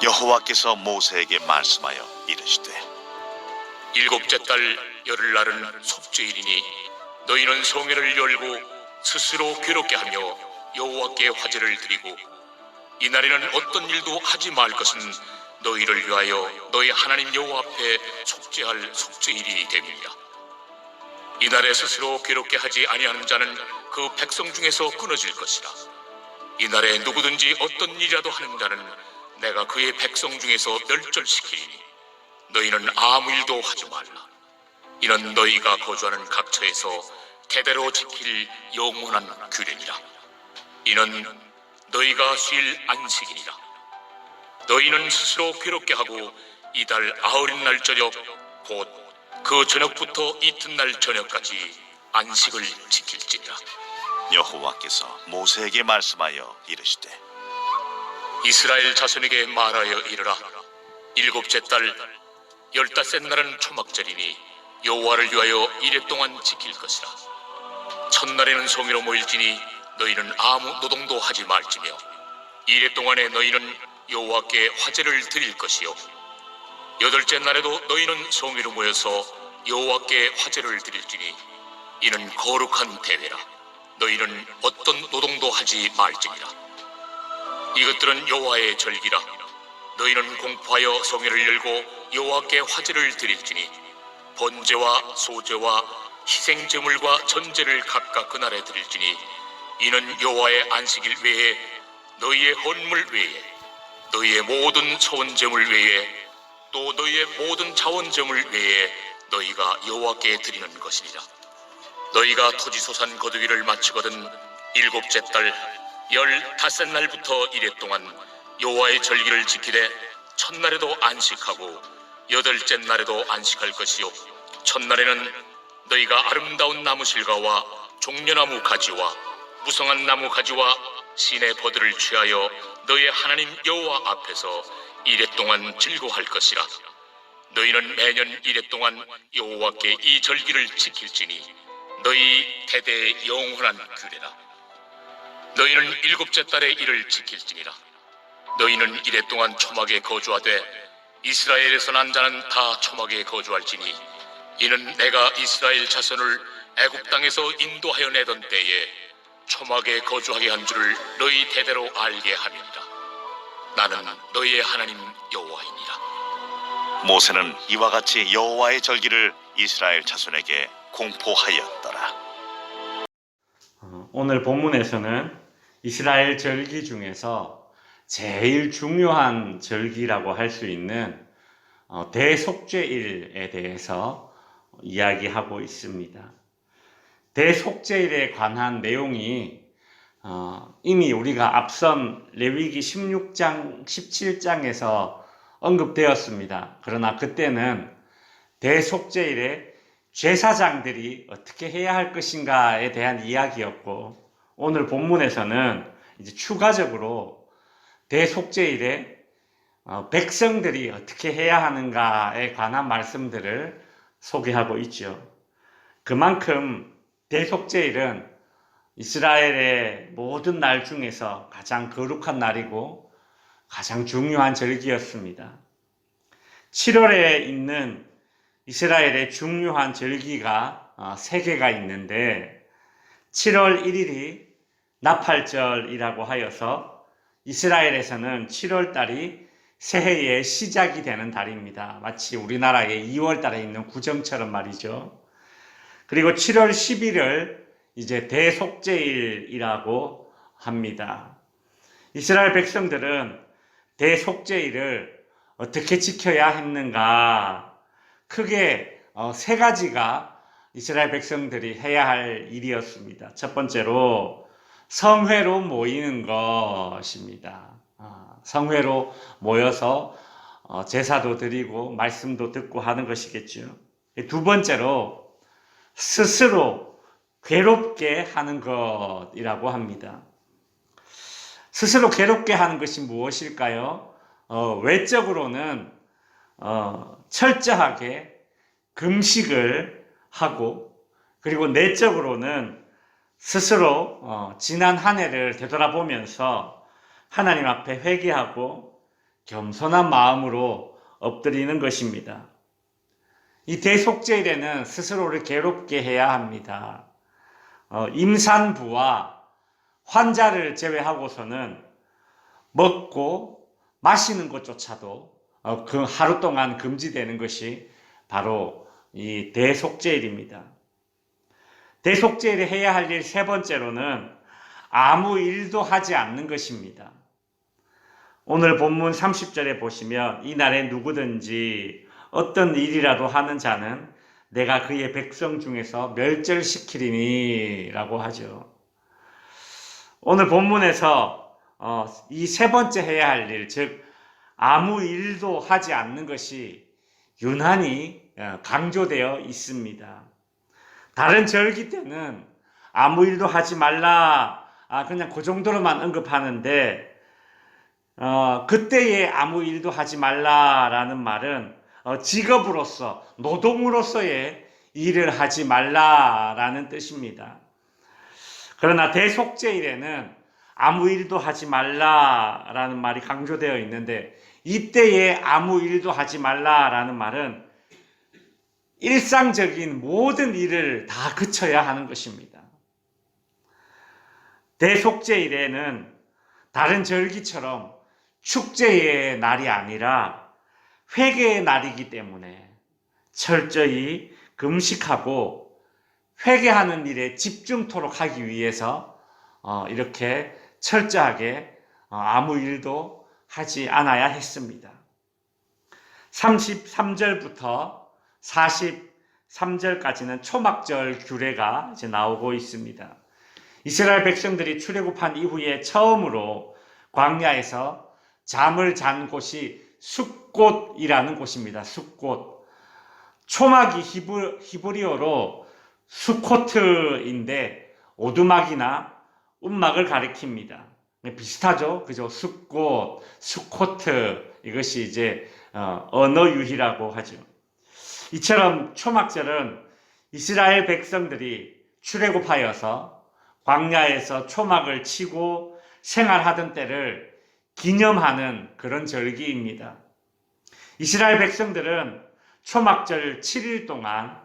여호와께서 모세에게 말씀하여 이르시되 일곱째 달 열흘날은 속죄일이니 너희는 성회를 열고 스스로 괴롭게 하며 여호와께 화제를 드리고 이날에는 어떤 일도 하지 말 것은 너희를 위하여 너희 하나님 여호와 앞에 속죄할 속죄일이 됨이니라. 이날에 스스로 괴롭게 하지 아니하는 자는 그 백성 중에서 끊어질 것이라. 이날에 누구든지 어떤 일이라도 하는 자는 내가 그의 백성 중에서 멸절시키리니 너희는 아무 일도 하지 말라. 이는 너희가 거주하는 각처에서 대대로 지킬 영원한 규례니라. 이는 너희가 쉴 안식이니라. 너희는 스스로 괴롭게 하고 이달 아흘인 날 저녁 곧 그 저녁부터 이튿날 저녁까지 안식을 지킬지니라. 여호와께서 모세에게 말씀하여 이르시되 이스라엘 자손에게 말하여 이르라. 일곱째 달 열다섯 날은 초막절이니 여호와를 위하여 이래 동안 지킬 것이라. 첫날에는 성회로 모일지니 너희는 아무 노동도 하지 말지며 이래 동안에 너희는 여호와께 화제를 드릴 것이요 여덟째 날에도 너희는 성회로 모여서 여호와께 화제를 드릴지니 이는 거룩한 대회라. 너희는 어떤 노동도 하지 말지니라. 이것들은 여호와의 절기라. 너희는 공포하여 성회를 열고 여호와께 화제를 드릴지니 번제와 소제와 희생제물과 전제를 각각 그날에 드릴지니 이는 여호와의 안식일 외에 너희의 헌물 외에 너희의 모든 소원제물 외에 또 너희의 모든 자원제물 외에 너희가 여호와께 드리는 것이니라. 너희가 토지소산 거두기를 마치거든 일곱째 달 열다섯 날부터 이래 동안 여호와의 절기를 지키되 첫날에도 안식하고 여덟째 날에도 안식할 것이요 첫날에는 너희가 아름다운 나무 실과와 종려나무 가지와 무성한 나무 가지와 신의 버들을 취하여 너희의 하나님 여호와 앞에서 이래 동안 즐거워할 것이라. 너희는 매년 이래 동안 여호와께 이 절기를 지킬지니 너희 대대의 영원한 규례라. 너희는 일곱째 달에 이를 지킬지니라. 너희는 이래 동안 초막에 거주하되 이스라엘에서 난 자는 다 초막에 거주할지니 이는 내가 이스라엘 자손을 애굽 땅에서 인도하여 내던 때에 초막에 거주하게 한 줄을 너희 대대로 알게 함이니라. 나는 너희의 하나님 여호와이니라. 모세는 이와 같이 여호와의 절기를 이스라엘 자손에게 공포하였더라. 오늘 본문에서는 이스라엘 절기 중에서 제일 중요한 절기라고 할 수 있는 대속죄일에 대해서 이야기하고 있습니다. 대속죄일에 관한 내용이 이미 우리가 앞선 레위기 16장, 17장에서 언급되었습니다. 그러나 그때는 대속죄일에 제사장들이 어떻게 해야 할 것인가에 대한 이야기였고, 오늘 본문에서는 이제 추가적으로 대속죄일에 백성들이 어떻게 해야 하는가에 관한 말씀들을 소개하고 있죠. 그만큼 대속죄일은 이스라엘의 모든 날 중에서 가장 거룩한 날이고 가장 중요한 절기였습니다. 7월에 있는 이스라엘의 중요한 절기가 3개가 있는데 7월 1일이 나팔절이라고 하여서 이스라엘에서는 7월 달이 새해의 시작이 되는 달입니다. 마치 우리나라의 2월 달에 있는 구정처럼 말이죠. 그리고 7월 10일을 이제 대속죄일이라고 합니다. 이스라엘 백성들은 대속죄일을 어떻게 지켜야 했는가? 크게 3가지가 이스라엘 백성들이 해야 할 일이었습니다. 첫 번째로 성회로 모이는 것입니다. 성회로 모여서 제사도 드리고 말씀도 듣고 하는 것이겠죠. 두 번째로 스스로 괴롭게 하는 것이라고 합니다. 스스로 괴롭게 하는 것이 무엇일까요? 외적으로는 철저하게 금식을 하고, 그리고 내적으로는 스스로 지난 한 해를 되돌아보면서 하나님 앞에 회개하고 겸손한 마음으로 엎드리는 것입니다. 이 대속죄일에는 스스로를 괴롭게 해야 합니다. 임산부와 환자를 제외하고서는 먹고 마시는 것조차도 그 하루 동안 금지되는 것이 바로 이 대속죄일입니다. 대속죄일에 해야 할 일 세 번째로는 아무 일도 하지 않는 것입니다. 오늘 본문 30절에 보시면 이날에 누구든지 어떤 일이라도 하는 자는 내가 그의 백성 중에서 멸절시키리니 라고 하죠. 오늘 본문에서 이 세 번째 해야 할 일, 즉 아무 일도 하지 않는 것이 유난히 강조되어 있습니다. 다른 절기 때는 아무 일도 하지 말라, 그냥 그 정도로만 언급하는데 그때의 아무 일도 하지 말라라는 말은 직업으로서, 노동으로서의 일을 하지 말라라는 뜻입니다. 그러나 대속죄일에는 아무 일도 하지 말라라는 말이 강조되어 있는데, 이때에 아무 일도 하지 말라라는 말은 일상적인 모든 일을 다 그쳐야 하는 것입니다. 대속죄일에는 다른 절기처럼 축제의 날이 아니라 회개의 날이기 때문에 철저히 금식하고 회개하는 일에 집중토록 하기 위해서 이렇게 철저하게 아무 일도 하지 않아야 했습니다. 33절부터 43절까지는 초막절 규례가 이제 나오고 있습니다. 이스라엘 백성들이 출애굽한 이후에 처음으로 광야에서 잠을 잔 곳이 숫곳이라는 곳입니다. 숫곳. 초막이 히브리어로 수코트인데 오두막이나 움막을 가리킵니다. 비슷하죠? 그죠? 숫곳, 수코트, 이것이 이제 언어 유희라고 하죠. 이처럼 초막절은 이스라엘 백성들이 출애굽하여서 광야에서 초막을 치고 생활하던 때를 기념하는 그런 절기입니다. 이스라엘 백성들은 초막절 7일 동안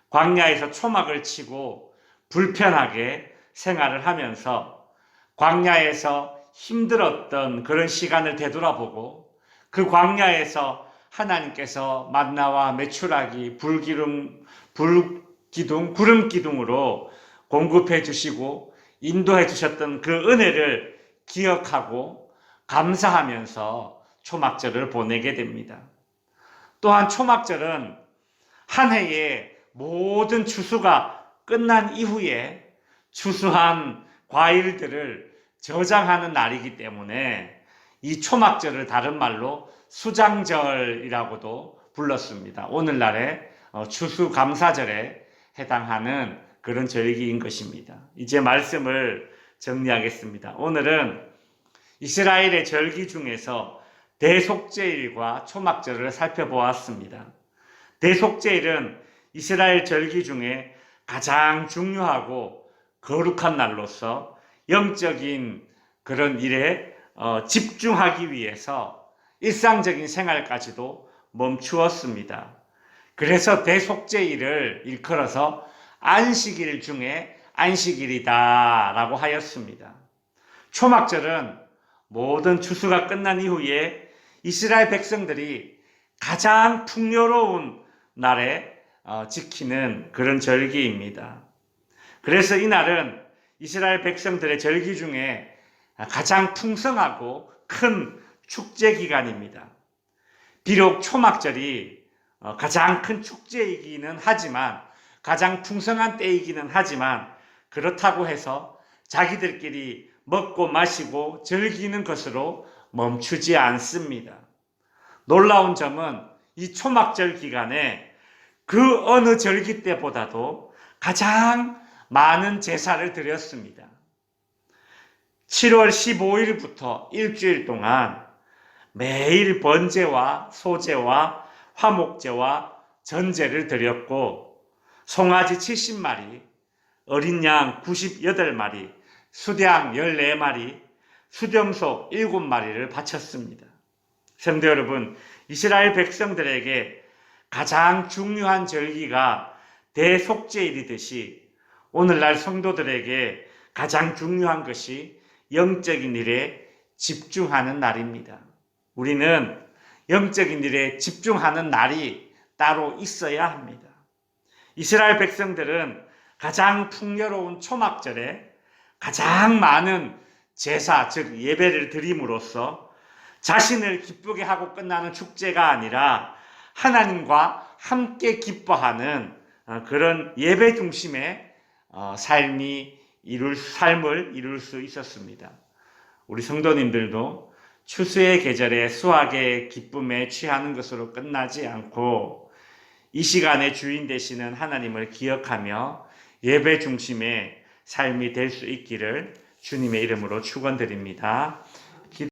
광야에서 초막을 치고 불편하게 생활을 하면서 광야에서 힘들었던 그런 시간을 되돌아보고 그 광야에서 하나님께서 만나와 메추라기, 구름 기둥으로 공급해 주시고 인도해 주셨던 그 은혜를 기억하고 감사하면서 초막절을 보내게 됩니다. 또한 초막절은 한 해의 모든 추수가 끝난 이후에 추수한 과일들을 저장하는 날이기 때문에 이 초막절을 다른 말로 수장절이라고도 불렀습니다. 오늘날의 추수감사절에 해당하는 그런 절기인 것입니다. 이제 말씀을 정리하겠습니다. 오늘은 이스라엘의 절기 중에서 대속죄일과 초막절을 살펴보았습니다. 대속죄일은 이스라엘 절기 중에 가장 중요하고 거룩한 날로서 영적인 그런 일에 집중하기 위해서 일상적인 생활까지도 멈추었습니다. 그래서 대속죄일을 일컬어서 안식일 중에 안식일이다 라고 하였습니다. 초막절은 모든 추수가 끝난 이후에 이스라엘 백성들이 가장 풍요로운 날에 지키는 그런 절기입니다. 그래서 이날은 이스라엘 백성들의 절기 중에 가장 풍성하고 큰 축제 기간입니다. 비록 초막절이 가장 큰 축제이기는 하지만, 가장 풍성한 때이기는 하지만, 그렇다고 해서 자기들끼리 먹고 마시고 즐기는 것으로 멈추지 않습니다. 놀라운 점은 이 초막절 기간에 그 어느 절기 때보다도 가장 많은 제사를 드렸습니다. 7월 15일부터 일주일 동안 매일 번제와 소제와 화목제와 전제를 드렸고, 송아지 70마리, 어린 양 98마리, 수양 14마리, 수렴소 7마리를 바쳤습니다. 성도 여러분, 이스라엘 백성들에게 가장 중요한 절기가 대속죄일이듯이 오늘날 성도들에게 가장 중요한 것이 영적인 일에 집중하는 날입니다. 우리는 영적인 일에 집중하는 날이 따로 있어야 합니다. 이스라엘 백성들은 가장 풍요로운 초막절에 가장 많은 제사, 즉 예배를 드림으로써 자신을 기쁘게 하고 끝나는 축제가 아니라 하나님과 함께 기뻐하는 그런 예배 중심의 삶을 이룰 수 있었습니다. 우리 성도님들도 추수의 계절에 수확의 기쁨에 취하는 것으로 끝나지 않고 이 시간의 주인 되시는 하나님을 기억하며 예배 중심의 삶이 될 수 있기를 주님의 이름으로 축원드립니다.